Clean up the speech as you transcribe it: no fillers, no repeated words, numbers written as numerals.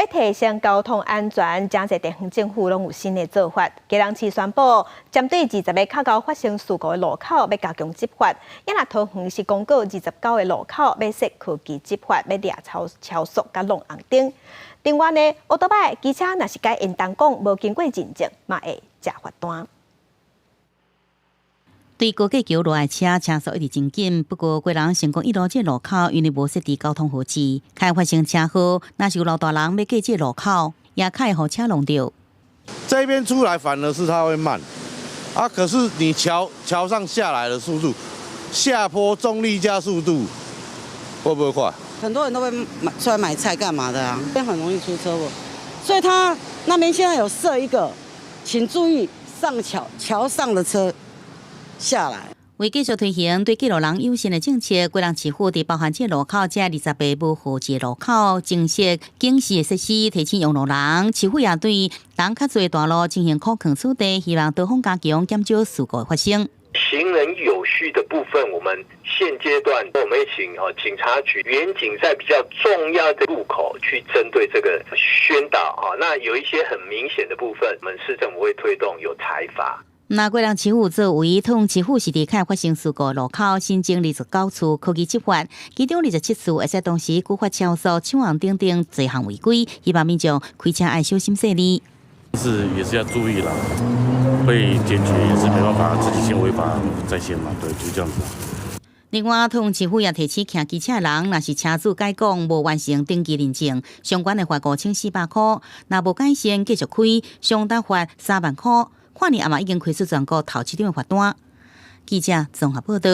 要提升交通安全，正侪地方政府拢有新的做法。基隆市宣布，针对20个较高发生事故的路口，要加强执法。因若桃园市公告29个路口要设科技执法，要抓超速甲弄红灯。另外呢，乌托邦机车若是该因当讲无经过认证，嘛会吃罚单。对高架桥落来车速一直真紧，不过贵人成功1路这路口因为无设置交通号志，开发生车祸。若是有老大人要过这路口，也可会互车弄到。这边出来反而是它会慢，可是你桥上下来的速度，下坡重力加速度会不会快？很多人都会出来买菜干嘛的啊，这边很容易出车祸，所以他那边现在有设一个，请注意上桥上的车下来。为继续推行对过路人友善的政策，贵人市府伫包含这路口这20个无号志路口增设警示的设施，提醒用路人。市府也对人较侪大路进行可控处理，希望多方加强减少事故发生。行人有序的部分，我们现阶段我们也请警察局远景在比较重要的路口去针对这个宣导那有一些很明显的部分，我们市政府会推动有裁罚。那贵人市府作为通市府是伫开发生事故路口新增29处科技执法，其中27处会使同时举发超速、抢红灯等多项违规，希望民众开车爱小心细腻。也是要注意啦，被检举也是没办法，自己先违法在先嘛，对，就这样子。另外，通市府也提醒骑机车的人，若是车主改讲无完成登记认证，相关的罚5400块；若无改善继续开，相当罚3万块。看你阿嘛已经开始全国头7张的罚单。记者综合报道。